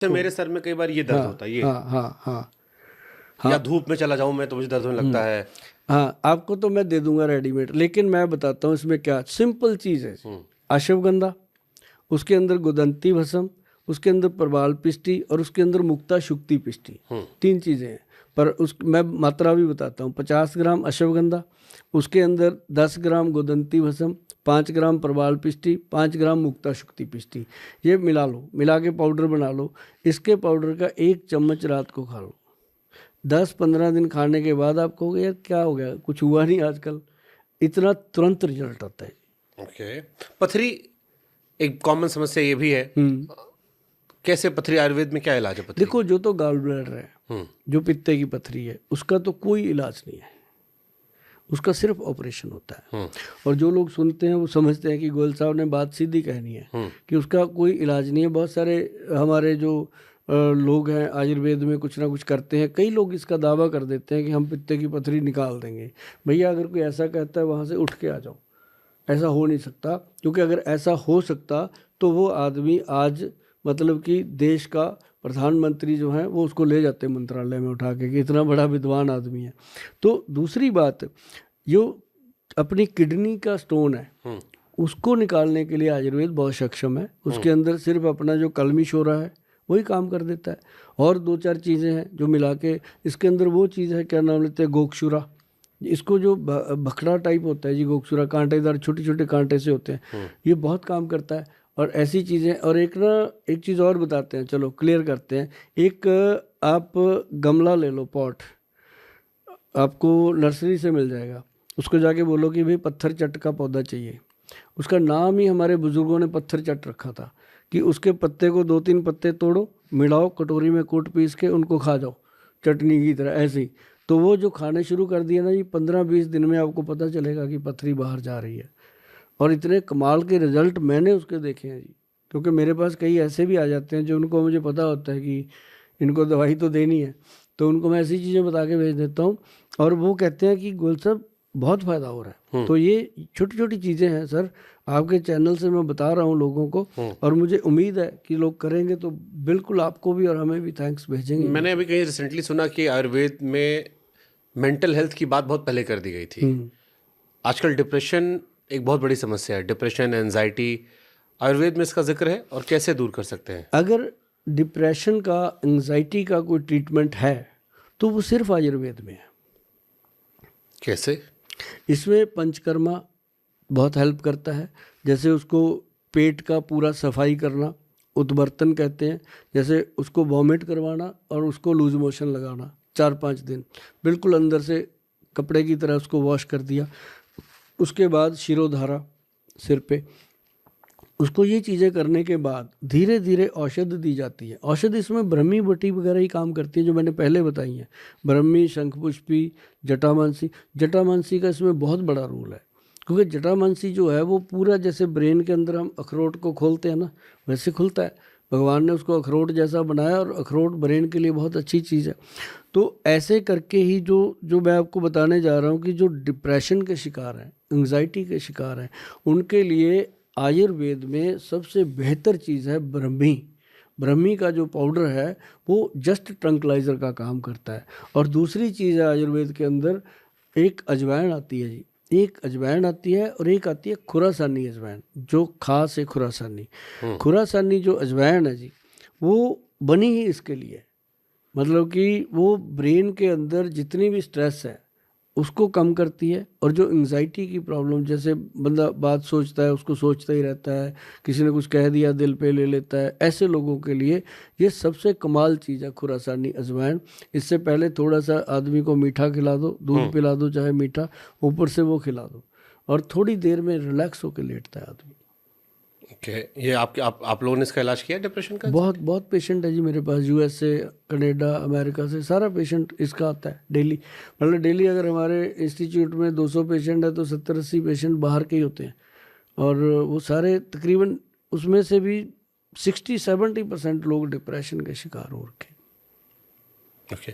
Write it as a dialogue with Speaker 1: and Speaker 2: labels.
Speaker 1: तो मेरे सर में कई बार ये दर्द होता है, ये
Speaker 2: हाँ हाँ हाँ
Speaker 1: या धूप में चला जाऊं मैं तो मुझे दर्द होने लगता है।
Speaker 2: हाँ, आपको तो मैं दे दूंगा रेडीमेड, लेकिन मैं बताता हूँ इसमें क्या सिंपल चीज़ है। अश्वगंधा, उसके अंदर गुदंती भस्म, उसके अंदर प्रवाल पिष्टी और उसके अंदर मुक्ता शुक्ति पिष्टी, 3 चीज़ें हैं। पर उस मैं मात्रा भी बताता हूँ। 50 ग्राम अश्वगंधा, उसके अंदर 10 ग्राम गुदंती भस्म, 5 ग्राम प्रवाल पिष्टी, 5 ग्राम मुक्ता शुक्ति पिष्टी, ये मिला लो, मिला के पाउडर बना लो। इसके पाउडर का 1 चम्मच रात को खा लो। 10-15 दिन खाने के बाद आप कहोगे यार क्या हो गया, कुछ हुआ नहीं आजकल, इतना तुरंत रिजल्ट आता है।
Speaker 1: ओके। पथरी एक कॉमन समस्या ये भी है, कैसे पथरी, आयुर्वेद में क्या इलाज है पथरी?
Speaker 2: देखो, जो तो गॉल ब्लैडर है, जो पित्ते की पथरी है, उसका तो कोई इलाज नहीं है, उसका सिर्फ ऑपरेशन होता है। और जो लोग सुनते हैं वो समझते हैं कि गोयल साहब ने बात सीधी कहनी है कि उसका कोई इलाज नहीं है। बहुत सारे हमारे जो लोग हैं आयुर्वेद में कुछ ना कुछ करते हैं, कई लोग इसका दावा कर देते हैं कि हम पित्ते की पथरी निकाल देंगे। भैया, अगर कोई ऐसा कहता है वहाँ से उठ के आ जाओ, ऐसा हो नहीं सकता। क्योंकि अगर ऐसा हो सकता तो वो आदमी आज मतलब कि देश का प्रधानमंत्री जो है वो उसको ले जाते मंत्रालय में उठा के कि इतना बड़ा विद्वान आदमी है। तो दूसरी बात, जो अपनी किडनी का स्टोन है उसको निकालने के लिए आयुर्वेद बहुत सक्षम है। उसके अंदर सिर्फ अपना जो कलमी शोरा है वही काम कर देता है। और 2-4 चीज़ें हैं जो मिला के, इसके अंदर वो चीज़ है, क्या नाम लेते हैं, गोक्षुरा। इसको जो भखड़ा टाइप होता है जी, गोक्षुरा कांटेदार छोटे छोटे कांटे से होते हैं, ये बहुत काम करता है। और ऐसी चीज़ें, और एक चीज़ और बताते हैं, चलो क्लियर करते हैं। एक आप गमला ले लो, पॉट आपको नर्सरी से मिल जाएगा, उसको जाके बोलो कि भाई पत्थर चट का पौधा चाहिए। उसका नाम ही हमारे बुजुर्गों ने पत्थर चट रखा था कि उसके पत्ते को 2-3 पत्ते तोड़ो, मिलाओ, कटोरी में कूट पीस के उनको खा जाओ चटनी की तरह, ऐसे ही। तो वो जो खाने शुरू कर दिया ना जी, 15-20 दिन में आपको पता चलेगा कि पथरी बाहर जा रही है। और इतने कमाल के रिजल्ट मैंने उसके देखे हैं जी। क्योंकि मेरे पास कई ऐसे भी आ जाते हैं जो उनको मुझे पता होता है कि इनको दवाई तो देनी है, तो उनको मैं ऐसी चीज़ें बता के भेज देता हूँ और वो कहते हैं कि गोल साहब बहुत फ़ायदा हो रहा है। तो ये छोटी छोटी चीज़ें हैं सर, आपके चैनल से मैं बता रहा हूँ लोगों को, और मुझे उम्मीद है कि लोग करेंगे तो बिल्कुल आपको भी और हमें भी थैंक्स भेजेंगे।
Speaker 1: मैंने अभी कहीं रिसेंटली सुना कि आयुर्वेद में मेंटल हेल्थ की बात बहुत पहले कर दी गई थी। आजकल डिप्रेशन एक बहुत बड़ी समस्या है, डिप्रेशन, एंजाइटी, आयुर्वेद में इसका जिक्र है और कैसे दूर कर सकते हैं?
Speaker 2: अगर डिप्रेशन का, एंजाइटी का कोई ट्रीटमेंट है तो वो सिर्फ आयुर्वेद में है।
Speaker 1: कैसे?
Speaker 2: इसमें पंचकर्मा बहुत हेल्प करता है। जैसे उसको पेट का पूरा सफाई करना, उद्वर्तन कहते हैं, जैसे उसको वॉमिट करवाना और उसको लूज मोशन लगाना 4-5 दिन, बिल्कुल अंदर से कपड़े की तरह उसको वॉश कर दिया। उसके बाद शिरोधारा सिर पे, उसको ये चीज़ें करने के बाद धीरे धीरे औषध दी जाती है। औषध इसमें ब्रह्मी बटी वगैरह ही काम करती है जो मैंने पहले बताई हैं, ब्रह्मी, शंखपुष्पी, जटामांसी। जटामांसी का इसमें बहुत बड़ा रोल है, क्योंकि जटामांसी जो है वो पूरा जैसे ब्रेन के अंदर हम अखरोट को खोलते हैं ना, वैसे खुलता है। भगवान ने उसको अखरोट जैसा बनाया, और अखरोट ब्रेन के लिए बहुत अच्छी चीज़ है। तो ऐसे करके ही जो जो मैं आपको बताने जा रहा हूँ कि जो डिप्रेशन के शिकार हैं, एंग्जाइटी के शिकार हैं, उनके लिए आयुर्वेद में सबसे बेहतर चीज़ है ब्रह्मी। ब्रह्मी का जो पाउडर है वो जस्ट ट्रंकलाइजर का काम करता है। और दूसरी चीज़ है आयुर्वेद के अंदर, एक अजवाइन आती है जी, एक अजवाइन आती है और एक आती है खुरासानी अजवाइन, जो खास है खुरासानी। खुरासानी जो अजवाइन है जी, वो बनी ही इसके लिए, मतलब कि वो ब्रेन के अंदर जितनी भी स्ट्रेस है उसको कम करती है। और जो एंग्जाइटी की प्रॉब्लम, जैसे बंदा बात सोचता है उसको सोचता ही रहता है, किसी ने कुछ कह दिया दिल पे ले लेता है, ऐसे लोगों के लिए ये सबसे कमाल चीज़ है खुरासानी अजवाइन। इससे पहले थोड़ा सा आदमी को मीठा खिला दो, दूध पिला दो चाहे मीठा, ऊपर से वो खिला दो, और थोड़ी देर में रिलैक्स होकर लेटता है आदमी।
Speaker 1: ओके। ये आप लोगों ने इसका इलाज किया डिप्रेशन का?
Speaker 2: बहुत पेशेंट है जी मेरे पास, यूएस से, कनाडा, अमेरिका से, सारा पेशेंट इसका आता है डेली। मतलब डेली अगर हमारे इंस्टीट्यूट में 200 पेशेंट है तो 70-80 पेशेंट बाहर के ही होते हैं। और वो सारे तकरीबन, उसमें से भी 60-70% लोग डिप्रेशन के शिकार हो रखे।
Speaker 1: ओके।